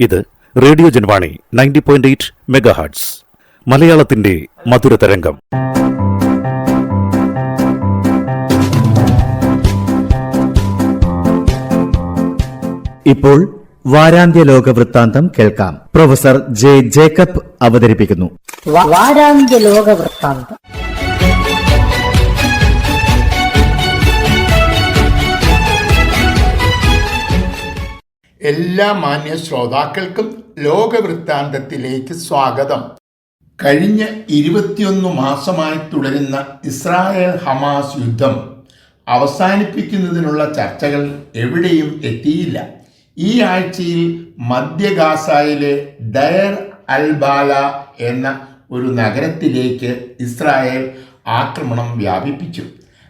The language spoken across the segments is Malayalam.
ഇത് റേഡിയോ ജൻവാണി 90.8 മെഗാഹെർട്സ് മലയാളത്തിന്റെ മധുരതരംഗം. ഇപ്പോൾ വാരാന്ത്യ ലോക വൃത്താന്തം കേൾക്കാം. പ്രൊഫസർ ജെ ജേക്കബ് അവതരിപ്പിക്കുന്നു. വാരാന്ത്യ ലോക വൃത്താന്തം. എല്ലാ മാന്യ ശ്രോതാക്കൾക്കും ലോകവൃത്താന്തത്തിലേക്ക് സ്വാഗതം. കഴിഞ്ഞ 21 മാസമായി തുടരുന്ന ഇസ്രായേൽ ഹമാസ് യുദ്ധം അവസാനിപ്പിക്കുന്നതിനുള്ള ചർച്ചകൾ എവിടെയും എത്തിയില്ല. ഈ ആഴ്ചയിൽ മധ്യ ഗാസയിലെ ഡയർ അൽ ബാല എന്ന ഒരു നഗരത്തിലേക്ക് ഇസ്രായേൽ ആക്രമണം വ്യാപിപ്പിച്ചു.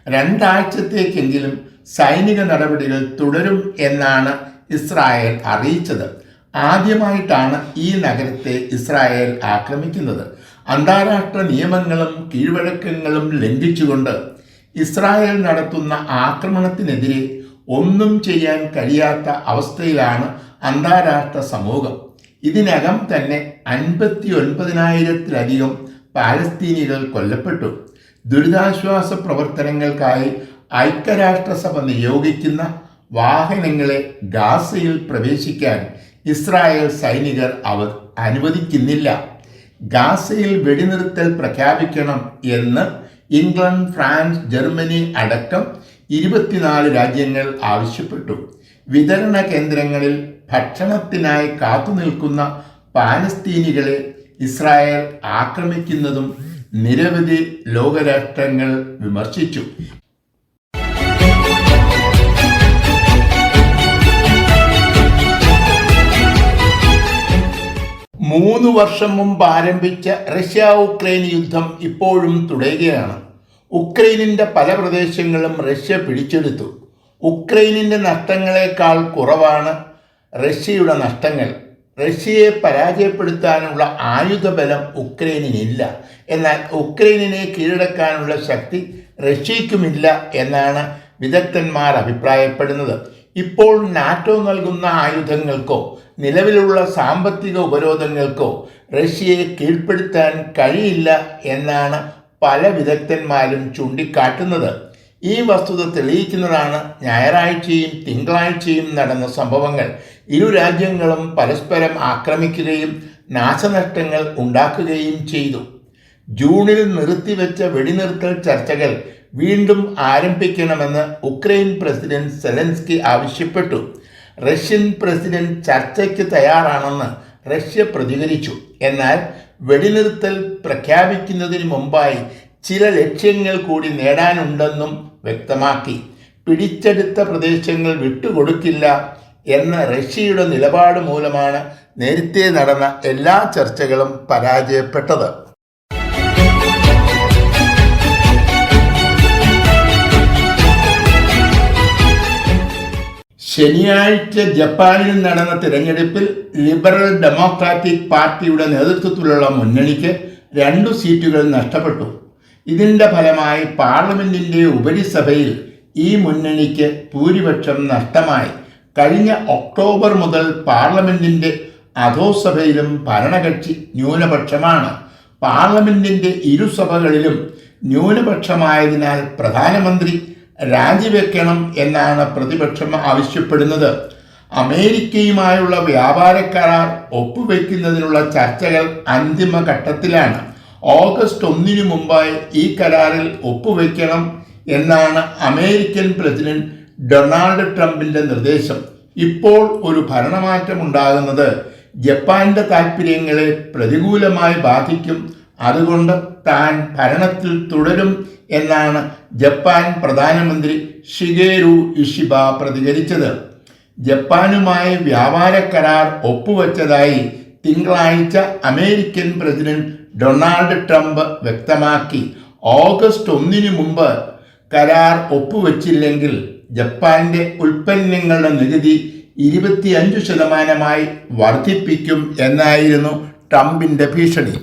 2 ആഴ്ചത്തേക്കെങ്കിലും സൈനിക നടപടികൾ തുടരും എന്നാണ് ഇസ്രായേൽ അറിയിച്ചത്. ആദ്യമായിട്ടാണ് ഈ നഗരത്തെ ഇസ്രായേൽ ആക്രമിക്കുന്നത്. അന്താരാഷ്ട്ര നിയമങ്ങളും കീഴ്വഴക്കങ്ങളും ലംഘിച്ചുകൊണ്ട് ഇസ്രായേൽ നടത്തുന്ന ആക്രമണത്തിനെതിരെ ഒന്നും ചെയ്യാൻ കഴിയാത്ത അവസ്ഥയിലാണ് അന്താരാഷ്ട്ര സമൂഹം. ഇതിനകം തന്നെ 59,000-ത്തിലധികം പാലസ്തീനികൾ കൊല്ലപ്പെട്ടു. ദുരിതാശ്വാസ പ്രവർത്തനങ്ങൾക്കായി ഐക്യരാഷ്ട്രസഭ നിയോഗിക്കുന്ന വാഹനങ്ങളെ ഗാസയിൽ പ്രവേശിക്കാൻ ഇസ്രായേൽ സൈനികർ അനുവദിക്കുന്നില്ല. ഗാസയിൽ വെടിനിർത്തൽ പ്രഖ്യാപിക്കണം എന്ന് ഇംഗ്ലണ്ട്, ഫ്രാൻസ്, ജർമ്മനി അടക്കം 24 രാജ്യങ്ങൾ ആവശ്യപ്പെട്ടു. വിതരണ കേന്ദ്രങ്ങളിൽ ഭക്ഷണത്തിനായി കാത്തുനിൽക്കുന്ന പാലസ്തീനികളെ ഇസ്രായേൽ ആക്രമിക്കുന്നതും നിരവധി ലോകരാഷ്ട്രങ്ങൾ വിമർശിച്ചു. 3 വർഷം മുമ്പ് ആരംഭിച്ച റഷ്യ-ഉക്രൈൻ യുദ്ധം ഇപ്പോഴും തുടരുകയാണ്. ഉക്രൈനിൻ്റെ പല പ്രദേശങ്ങളും റഷ്യ പിടിച്ചെടുത്തു. ഉക്രൈനിൻ്റെ നഷ്ടങ്ങളെക്കാൾ കുറവാണ് റഷ്യയുടെ നഷ്ടങ്ങൾ. റഷ്യയെ പരാജയപ്പെടുത്താനുള്ള ആയുധബലം ഉക്രൈനിനില്ല. എന്നാൽ ഉക്രൈനിനെ കീഴടക്കാനുള്ള ശക്തി റഷ്യയ്ക്കുമില്ല എന്നാണ് വിദഗ്ധന്മാർ അഭിപ്രായപ്പെടുന്നത്. ഇപ്പോൾ നാറ്റോ നൽകുന്ന ആയുധങ്ങൾക്കോ നിലവിലുള്ള സാമ്പത്തിക ഉപരോധങ്ങൾക്കോ റഷ്യയെ കീഴ്പ്പെടുത്താൻ കഴിയില്ല എന്നാണ് പല വിദഗ്ധന്മാരും ചൂണ്ടിക്കാട്ടുന്നത്. ഈ വസ്തുത തെളിയിക്കുന്നതാണ് ഞായറാഴ്ചയും തിങ്കളാഴ്ചയും നടന്ന സംഭവങ്ങൾ. ഇരു രാജ്യങ്ങളും പരസ്പരം ആക്രമിക്കുകയും നാശനഷ്ടങ്ങൾ ഉണ്ടാക്കുകയും ചെയ്തു. ജൂണിൽ നിർത്തിവെച്ച വെടിനിർത്തൽ ചർച്ചകൾ വീണ്ടും ആരംഭിക്കണമെന്ന് ഉക്രൈൻ പ്രസിഡന്റ് സെലൻസ്കി ആവശ്യപ്പെട്ടു. റഷ്യൻ പ്രസിഡന്റ് ചർച്ചയ്ക്ക് തയ്യാറാണെന്ന് റഷ്യ പ്രതികരിച്ചു. എന്നാൽ വെടിനിർത്തൽ പ്രഖ്യാപിക്കുന്നതിന് മുമ്പായി ചില ലക്ഷ്യങ്ങൾ കൂടി നേടാനുണ്ടെന്നും വ്യക്തമാക്കി. പിടിച്ചെടുത്ത പ്രദേശങ്ങൾ വിട്ടുകൊടുക്കില്ല എന്ന റഷ്യയുടെ നിലപാട് മൂലമാണ് നേരത്തെ നടന്ന എല്ലാ ചർച്ചകളും പരാജയപ്പെട്ടത്. ശനിയാഴ്ച ജപ്പാനിൽ നടന്ന തിരഞ്ഞെടുപ്പിൽ ലിബറൽ ഡെമോക്രാറ്റിക് പാർട്ടിയുടെ നേതൃത്വത്തിലുള്ള മുന്നണിക്ക് 2 സീറ്റുകൾ നഷ്ടപ്പെട്ടു. ഇതിൻ്റെ ഫലമായി പാർലമെന്റിൻ്റെ ഉപരിസഭയിൽ ഈ മുന്നണിക്ക് ഭൂരിപക്ഷം നഷ്ടമായി. കഴിഞ്ഞ ഒക്ടോബർ മുതൽ പാർലമെന്റിൻ്റെ അധോസഭയിലും ഭരണകക്ഷി ന്യൂനപക്ഷമാണ്. പാർലമെന്റിൻ്റെ ഇരുസഭകളിലും ന്യൂനപക്ഷമായതിനാൽ പ്രധാനമന്ത്രി രാജിവെക്കണം എന്നാണ് പ്രതിപക്ഷം ആവശ്യപ്പെടുന്നത്. അമേരിക്കയുമായുള്ള വ്യാപാര കരാർ ഒപ്പുവെക്കുന്നതിനുള്ള ചർച്ചകൾ അന്തിമഘട്ടത്തിലാണ്. ഓഗസ്റ്റ് 1 മുമ്പായി ഈ കരാറിൽ ഒപ്പുവെക്കണം എന്നാണ് അമേരിക്കൻ പ്രസിഡന്റ് ഡൊണാൾഡ് ട്രംപിന്റെ നിർദ്ദേശം. ഇപ്പോൾ ഒരു ഭരണമാറ്റമുണ്ടാകുന്നത് ജപ്പാന്റെ താൽപ്പര്യങ്ങളെ പ്രതികൂലമായി ബാധിക്കും. അതുകൊണ്ട് താൻ ഭരണത്തിൽ തുടരും എന്നാണ് ജപ്പാൻ പ്രധാനമന്ത്രി ഷിഗേരു ഇഷിബ പ്രതികരിച്ചത്. ജപ്പാനുമായി വ്യാപാര കരാർ ഒപ്പുവെച്ചതായി തിങ്കളാഴ്ച അമേരിക്കൻ പ്രസിഡന്റ് ഡൊണാൾഡ് ട്രംപ് വ്യക്തമാക്കി. ഓഗസ്റ്റ് 1 മുമ്പ് കരാർ ഒപ്പുവെച്ചില്ലെങ്കിൽ ജപ്പാന്റെ ഉൽപ്പന്നങ്ങളുടെ നികുതി 25% വർദ്ധിപ്പിക്കും എന്നായിരുന്നു ട്രംപിന്റെ ഭീഷണി.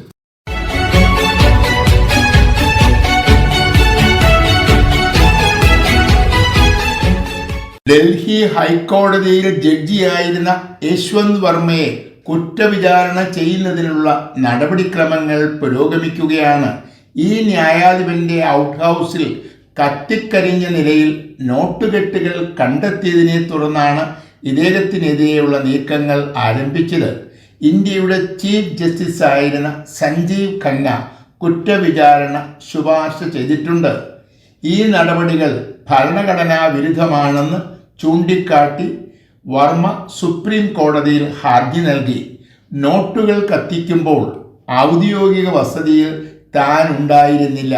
ഡൽഹി ഹൈക്കോടതിയിൽ ജഡ്ജിയായിരുന്ന യശ്വന്ത് വർമ്മയെ കുറ്റവിചാരണ ചെയ്യുന്നതിനുള്ള നടപടിക്രമങ്ങൾ പുരോഗമിക്കുകയാണ്. ഈ ന്യായാധിപന്റെ ഔട്ട് ഹൗസിൽ കത്തിക്കരിഞ്ഞ നിലയിൽ നോട്ടുകെട്ടുകൾ കണ്ടെത്തിയതിനെ തുടർന്നാണ് ഇദ്ദേഹത്തിനെതിരെയുള്ള നീക്കങ്ങൾ ആരംഭിച്ചത്. ഇന്ത്യയുടെ ചീഫ് ജസ്റ്റിസ് ആയിരുന്ന സഞ്ജീവ് ഖന്ന കുറ്റവിചാരണ ശുപാർശ ചെയ്തിട്ടുണ്ട്. ഈ നടപടികൾ ഭരണഘടനാ വിരുദ്ധമാണെന്ന് ചൂണ്ടിക്കാട്ടി വർമ്മ സുപ്രീം കോടതിയിൽ ഹർജി നൽകി. നോട്ടുകൾ കത്തിക്കുമ്പോൾ ഔദ്യോഗിക വസതിയിൽ താൻ ഉണ്ടായിരുന്നില്ല.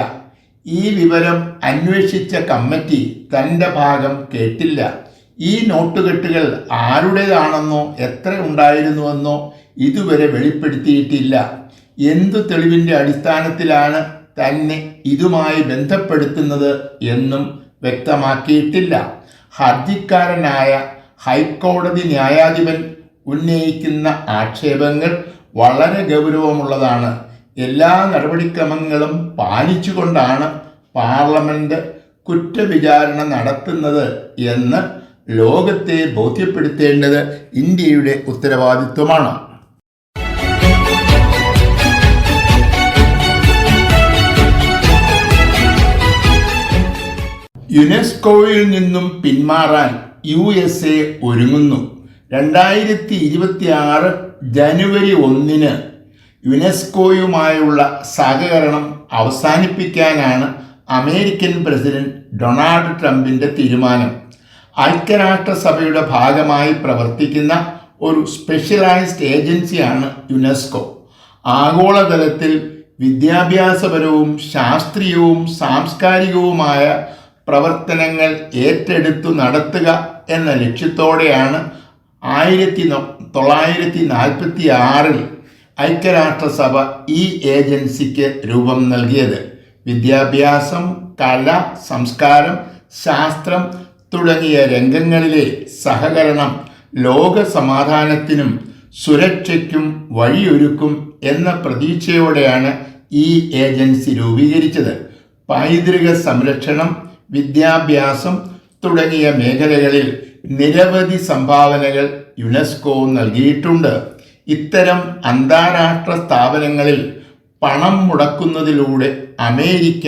ഈ വിവരം അന്വേഷിച്ച കമ്മിറ്റി തൻ്റെ ഭാഗം കേട്ടില്ല. ഈ നോട്ടുകെട്ടുകൾ ആരുടേതാണെന്നോ എത്ര ഉണ്ടായിരുന്നുവെന്നോ ഇതുവരെ വെളിപ്പെടുത്തിയിട്ടില്ല. എന്തു തെളിവിൻ്റെ അടിസ്ഥാനത്തിലാണ് തന്നെ ഇതുമായി ബന്ധപ്പെടുത്തുന്നത് എന്നും വ്യക്തമാക്കിയിട്ടില്ല. ഹർജിക്കാരനായ ഹൈക്കോടതി ന്യായാധിപൻ ഉന്നയിക്കുന്ന ആക്ഷേപങ്ങൾ വളരെ ഗൗരവമുള്ളതാണ്. എല്ലാ നടപടിക്രമങ്ങളും പാലിച്ചുകൊണ്ടാണ് പാർലമെന്റ് കുറ്റവിചാരണ നടത്തുന്നത് എന്ന് ലോകത്തെ ബോധ്യപ്പെടുത്തേണ്ടത് ഇന്ത്യയുടെ ഉത്തരവാദിത്വമാണ്. യുനെസ്കോയിൽ നിന്നും പിന്മാറാൻ USA ഒരുങ്ങുന്നു. 2026 ജനുവരി 1 യുനെസ്കോയുമായുള്ള സഹകരണം അവസാനിപ്പിക്കാനാണ് അമേരിക്കൻ പ്രസിഡന്റ് ഡൊണാൾഡ് ട്രംപിൻ്റെ തീരുമാനം. ഐക്യരാഷ്ട്രസഭയുടെ ഭാഗമായി പ്രവർത്തിക്കുന്ന ഒരു സ്പെഷ്യലൈസ്ഡ് ഏജൻസിയാണ് യുനെസ്കോ. ആഗോളതലത്തിൽ വിദ്യാഭ്യാസപരവും ശാസ്ത്രീയവും സാംസ്കാരികവുമായ പ്രവർത്തനങ്ങൾ ഏറ്റെടുത്തു നടത്തുക എന്ന ലക്ഷ്യത്തോടെയാണ് 1946 ഐക്യരാഷ്ട്രസഭ ഈ ഏജൻസിക്ക് രൂപം നൽകിയത്. വിദ്യാഭ്യാസം, കല, സംസ്കാരം, ശാസ്ത്രം തുടങ്ങിയ രംഗങ്ങളിലെ സഹകരണം ലോക സമാധാനത്തിനും സുരക്ഷയ്ക്കും വഴിയൊരുക്കും എന്ന പ്രതീക്ഷയോടെയാണ് ഈ ഏജൻസി രൂപീകരിച്ചത്. പൈതൃക സംരക്ഷണം, വിദ്യാഭ്യാസം തുടങ്ങിയ മേഖലകളിൽ നിരവധി സംഭാവനകൾ യുനെസ്കോ നൽകിയിട്ടുണ്ട്. ഇത്തരം അന്താരാഷ്ട്ര സ്ഥാപനങ്ങളിൽ പണം മുടക്കുന്നതിലൂടെ അമേരിക്ക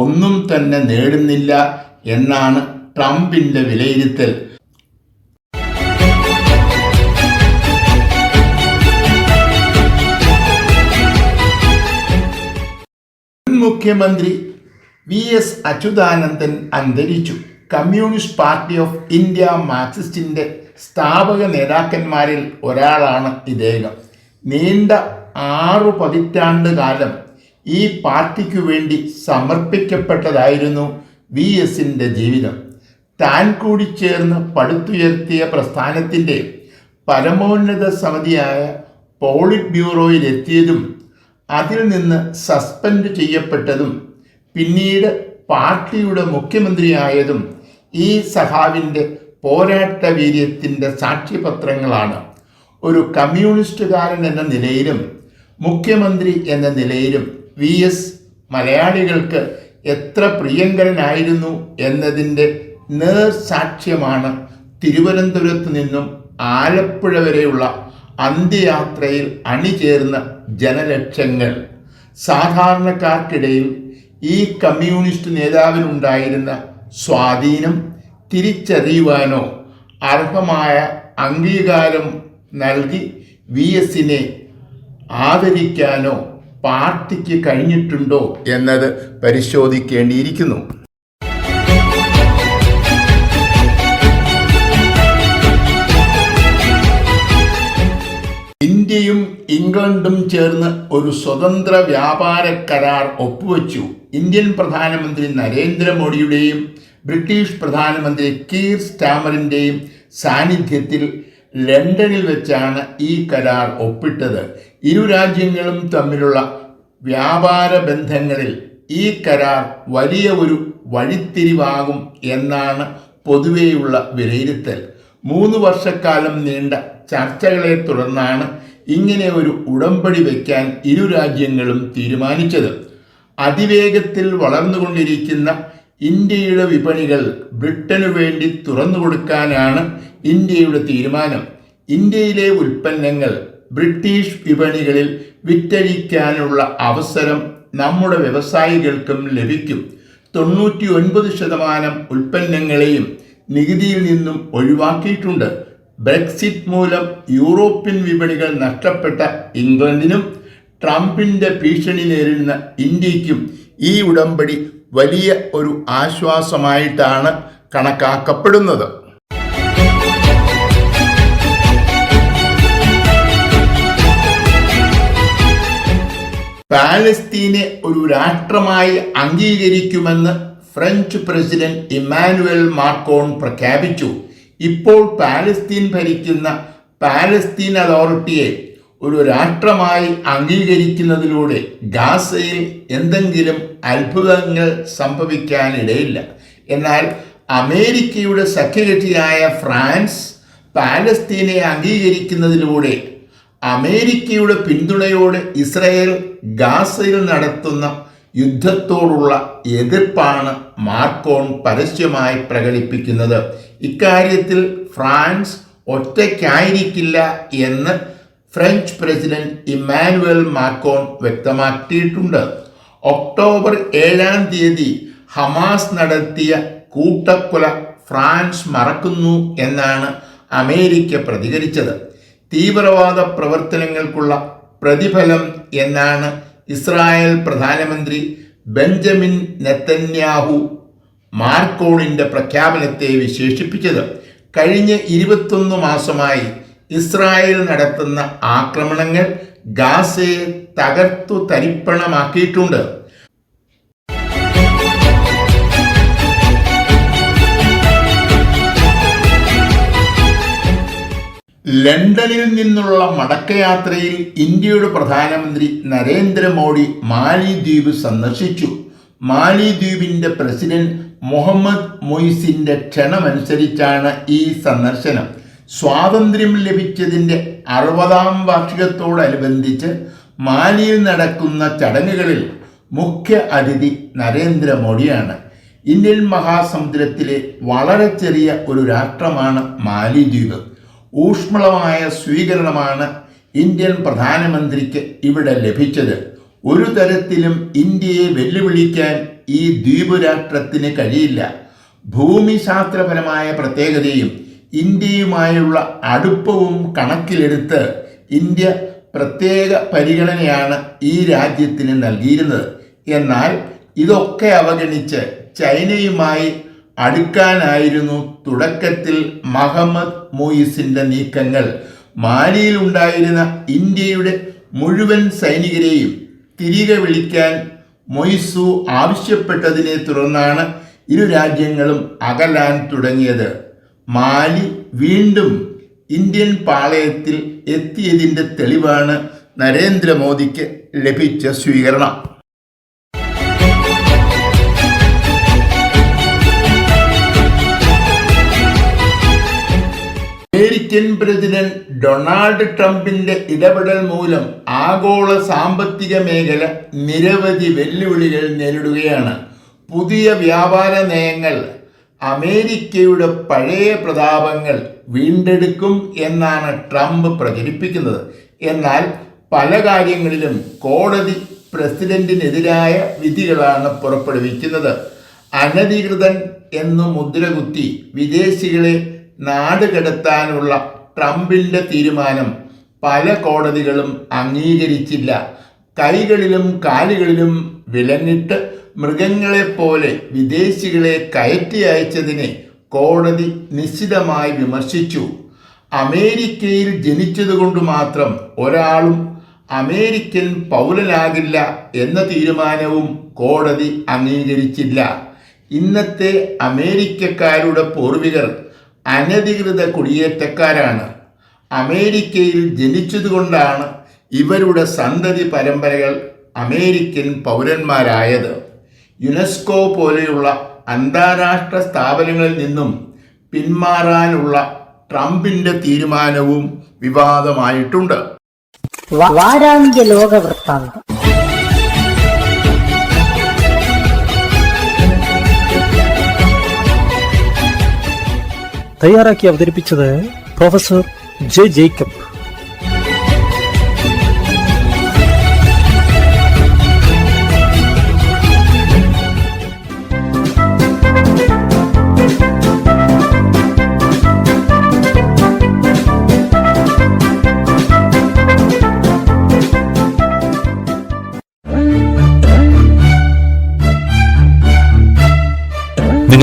ഒന്നും തന്നെ നേടുന്നില്ല എന്നാണ് ട്രംപിൻ്റെ വിലയിരുത്തൽ. മുഖ്യമന്ത്രി VS അച്യുതാനന്ദൻ അന്തരിച്ചു. കമ്മ്യൂണിസ്റ്റ് പാർട്ടി ഓഫ് ഇന്ത്യ മാർക്സിസ്റ്റിൻ്റെ സ്ഥാപക നേതാക്കന്മാരിൽ ഒരാളാണ് ഇദ്ദേഹം. നീണ്ട 6 പതിറ്റാണ്ട് കാലം ഈ പാർട്ടിക്കു വേണ്ടി സമർപ്പിക്കപ്പെട്ടതായിരുന്നു VSൻ്റെ ജീവിതം. താൻ കൂടി ചേർന്ന് പടുത്തുയർത്തിയ പ്രസ്ഥാനത്തിൻ്റെ പരമോന്നത സമിതിയായ പോളിറ്റ് ബ്യൂറോയിലെത്തിയതും അതിൽ നിന്ന് സസ്പെൻഡ് ചെയ്യപ്പെട്ടതും പിന്നീട് പാർട്ടിയുടെ മുഖ്യമന്ത്രിയായതും ഈ സഖാവിൻ്റെ പോരാട്ട വീര്യത്തിൻ്റെ സാക്ഷ്യപത്രങ്ങളാണ്. ഒരു കമ്മ്യൂണിസ്റ്റുകാരൻ എന്ന നിലയിലും മുഖ്യമന്ത്രി എന്ന നിലയിലും VS മലയാളികൾക്ക് എത്ര പ്രിയങ്കരനായിരുന്നു എന്നതിൻ്റെ നേർസാക്ഷ്യമാണ് തിരുവനന്തപുരത്ത് നിന്നും ആലപ്പുഴ വരെയുള്ള അന്ത്യയാത്രയിൽ അണിചേർന്ന ജനലക്ഷങ്ങൾ. സാധാരണക്കാർക്കിടയിൽ ഈ കമ്മ്യൂണിസ്റ്റ് നേതാവിനുണ്ടായിരുന്ന സ്വാധീനം തിരിച്ചറിയുവാനോ അർഹമായ അംഗീകാരം നൽകി VSനെ ആദരിക്കാനോ പാർട്ടിക്ക് കഴിഞ്ഞിട്ടുണ്ടോ എന്നത് പരിശോധിക്കേണ്ടിയിരിക്കുന്നു. ഇന്ത്യയും ഇംഗ്ലണ്ടും ചേർന്ന് ഒരു സ്വതന്ത്ര വ്യാപാര കരാർ ഒപ്പുവെച്ചു. ഇന്ത്യൻ പ്രധാനമന്ത്രി നരേന്ദ്രമോദിയുടെയും ബ്രിട്ടീഷ് പ്രധാനമന്ത്രി കീർ സ്റ്റാമറിൻ്റെയും സാന്നിധ്യത്തിൽ ലണ്ടനിൽ വെച്ചാണ് ഈ കരാർ ഒപ്പിട്ടത്. ഇരു രാജ്യങ്ങളും തമ്മിലുള്ള വ്യാപാര ബന്ധങ്ങളിൽ ഈ കരാർ വലിയ ഒരു വഴിത്തിരിവാകും എന്നാണ് പൊതുവെയുള്ള വിലയിരുത്തൽ. 3 വർഷക്കാലം നീണ്ട ചർച്ചകളെ തുടർന്നാണ് ഇങ്ങനെ ഒരു ഉടമ്പടി വയ്ക്കാൻ ഇരു രാജ്യങ്ങളും തീരുമാനിച്ചത്. അതിവേഗത്തിൽ വളർന്നുകൊണ്ടിരിക്കുന്ന ഇന്ത്യയുടെ വിപണികൾ ബ്രിട്ടനു വേണ്ടി തുറന്നു കൊടുക്കാനാണ് ഇന്ത്യയുടെ തീരുമാനം. ഇന്ത്യയിലെ ഉൽപ്പന്നങ്ങൾ ബ്രിട്ടീഷ് വിപണികളിൽ വിറ്റഴിക്കാനുള്ള അവസരം നമ്മുടെ വ്യവസായികൾക്കും ലഭിക്കും. 99% ഉൽപ്പന്നങ്ങളെയും നികുതിയിൽ നിന്നും ഒഴിവാക്കിയിട്ടുണ്ട്. ബ്രെക്സിറ്റ് മൂലം യൂറോപ്യൻ വിപണികൾ നഷ്ടപ്പെട്ട ഇംഗ്ലണ്ടിനും ട്രംപിന്റെ ഭീഷണി നേരിടുന്ന ഇന്ത്യക്കും ഈ ഉടമ്പടി വലിയ ഒരു ആശ്വാസമായിട്ടാണ് കണക്കാക്കപ്പെടുന്നത്. പാലസ്തീനെ ഒരു രാഷ്ട്രമായി അംഗീകരിക്കുമെന്ന് ഫ്രഞ്ച് പ്രസിഡന്റ് ഇമ്മാനുവൽ മാക്രോൺ പ്രഖ്യാപിച്ചു. ഇപ്പോൾ പാലസ്തീൻ ഭരിക്കുന്ന പാലസ്തീൻ അതോറിറ്റിയെ ഒരു രാഷ്ട്രമായി അംഗീകരിക്കുന്നതിലൂടെ ഗാസയിൽ എന്തെങ്കിലും അത്ഭുതങ്ങൾ സംഭവിക്കാനിടയില്ല. എന്നാൽ അമേരിക്കയുടെ സഖ്യകക്ഷിയായ ഫ്രാൻസ് പാലസ്തീനെ അംഗീകരിക്കുന്നതിലൂടെ അമേരിക്കയുടെ പിന്തുണയോടെ ഇസ്രായേൽ ഗാസയിൽ നടത്തുന്ന യുദ്ധത്തോടുള്ള എതിർപ്പാണ് മാക്രോൺ പരസ്യമായി പ്രകടിപ്പിക്കുന്നത്. ഇക്കാര്യത്തിൽ ഫ്രാൻസ് ഒറ്റയ്ക്കായിരിക്കില്ല എന്ന് ഫ്രഞ്ച് പ്രസിഡന്റ് ഇമ്മാനുവൽ മാക്രോൺ വ്യക്തമാക്കിയിട്ടുണ്ട്. ഒക്ടോബർ 7 ഹമാസ് നടത്തിയ കൂട്ടക്കൊല ഫ്രാൻസ് മറക്കുന്നു എന്നാണ് അമേരിക്ക പ്രതികരിച്ചത്. തീവ്രവാദ പ്രവർത്തനങ്ങൾക്കുള്ള പ്രതിഫലം എന്നാണ് ഇസ്രായേൽ പ്രധാനമന്ത്രി ബെഞ്ചമിൻ നെതന്യാഹു മാക്രോണിന്റെ പ്രഖ്യാപനത്തെ വിശേഷിപ്പിച്ചത്. കഴിഞ്ഞ 21 മാസമായി ഇസ്രായേൽ നടത്തുന്ന ആക്രമണങ്ങൾ ഗാസയെ തകർത്തു തരിപ്പണമാക്കിയിട്ടുണ്ട്. ലണ്ടനിൽ നിന്നുള്ള മടക്കയാത്രയിൽ ഇന്ത്യയുടെ പ്രധാനമന്ത്രി നരേന്ദ്രമോദി മാലിദ്വീപ് സന്ദർശിച്ചു. മാലിദ്വീപിന്റെ പ്രസിഡന്റ് മുഹമ്മദ് മൊയ്സിന്റെ ക്ഷണമനുസരിച്ചാണ് ഈ സന്ദർശനം. സ്വാതന്ത്ര്യം ലഭിച്ചതിൻ്റെ 60ാം വാർഷികത്തോടനുബന്ധിച്ച് മാലിയിൽ നടക്കുന്ന ചടങ്ങുകളിൽ മുഖ്യ അതിഥി നരേന്ദ്രമോദിയാണ്. ഇന്ത്യൻ മഹാസമുദ്രത്തിലെ വളരെ ചെറിയ ഒരു രാഷ്ട്രമാണ് മാലിദ്വീപ്. ഊഷ്മളമായ സ്വീകരണമാണ് ഇന്ത്യൻ പ്രധാനമന്ത്രിക്ക് ഇവിടെ ലഭിച്ചത്. ഒരു തരത്തിലും ഇന്ത്യയെ വെല്ലുവിളിക്കാൻ ഈ ദ്വീപ് രാഷ്ട്രത്തിന് കഴിയില്ല. ഭൂമിശാസ്ത്രപരമായ പ്രത്യേകതയും ഇന്ത്യയുമായുള്ള അടുപ്പവും കണക്കിലെടുത്ത് ഇന്ത്യ പ്രത്യേക പരിഗണനയാണ് ഈ രാജ്യത്തിന് നൽകിയിരുന്നത്. എന്നാൽ ഇതൊക്കെ അവഗണിച്ച് ചൈനയുമായി അടുക്കാനായിരുന്നു തുടക്കത്തിൽ മുഹമ്മദ് മൊയ്സിന്റെ നീക്കങ്ങൾ. മാലിയിൽ ഉണ്ടായിരുന്ന ഇന്ത്യയുടെ മുഴുവൻ സൈനികരെയും തിരികെ വിളിക്കാൻ മൊയ്സു ആവശ്യപ്പെട്ടതിനെ തുടർന്നാണ് ഇരു രാജ്യങ്ങളും അകലാൻ തുടങ്ങിയത്. മാലി വീണ്ടും ഇന്ത്യൻ പാളയത്തിൽ എത്തിയതിൻ്റെ തെളിവാണ് നരേന്ദ്രമോദിക്ക് ലഭിച്ച സ്വീകരണം. അമേരിക്കൻ പ്രസിഡന്റ് ഡൊണാൾഡ് ട്രംപിന്റെ ഇടപെടൽ മൂലം ആഗോള സാമ്പത്തിക മേഖല നിരവധി വെല്ലുവിളികൾ നേരിടുകയാണ്. പുതിയ വ്യാപാര നയങ്ങൾ അമേരിക്കയുടെ പഴയ പ്രതാപങ്ങൾ വീണ്ടെടുക്കും എന്നാണ് ട്രംപ് പ്രചരിപ്പിക്കുന്നത്. എന്നാൽ പല കാര്യങ്ങളിലും കോടതി പ്രസിഡന്റിനെതിരായ വിധികളാണ് പുറപ്പെടുവിക്കുന്നത്. അനധികൃതൻ എന്നു മുദ്രകുത്തി വിദേശികളെ നാടുകടത്താനുള്ള ട്രംപിന്റെ തീരുമാനം പല കോടതികളും അംഗീകരിച്ചില്ല. കൈകളിലും കാലുകളിലും വിലങ്ങിട്ട് മൃഗങ്ങളെപ്പോലെ വിദേശികളെ കയറ്റി അയച്ചതിനെ കോടതി നിശ്ചിതമായി വിമർശിച്ചു. അമേരിക്കയിൽ ജനിച്ചതുകൊണ്ട് മാത്രം ഒരാളും അമേരിക്കൻ പൗരനാകില്ല എന്ന തീരുമാനവും കോടതി അംഗീകരിച്ചില്ല. ഇന്നത്തെ അമേരിക്കക്കാരുടെ പൂർവികർ അനധികൃത കുടിയേറ്റക്കാരാണ്. അമേരിക്കയിൽ ജനിച്ചതുകൊണ്ടാണ് ഇവരുടെ സന്തതി പരമ്പരകൾ അമേരിക്കൻ പൗരന്മാരായത്. യുനെസ്കോ പോലെയുള്ള അന്താരാഷ്ട്ര സ്ഥാപനങ്ങളിൽ നിന്നും പിന്മാറാനുള്ള ട്രംപിന്റെ തീരുമാനവും വിവാദമായിട്ടുണ്ട്. വാരാന്ത്യ ലോക വൃത്താന്തം. തയ്യാറാക്കി അവതരിപ്പിച്ചത് പ്രൊഫസർ ജെ ജേക്കബ്.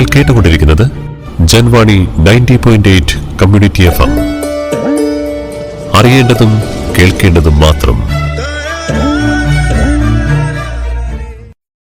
നിങ്ങൾ കേട്ടുകൊണ്ടിരിക്കുന്നത് ജൻവാണി 90.8 കമ്മ്യൂണിറ്റി FM. അറിയേണ്ടതും കേൾക്കേണ്ടതും മാത്രം.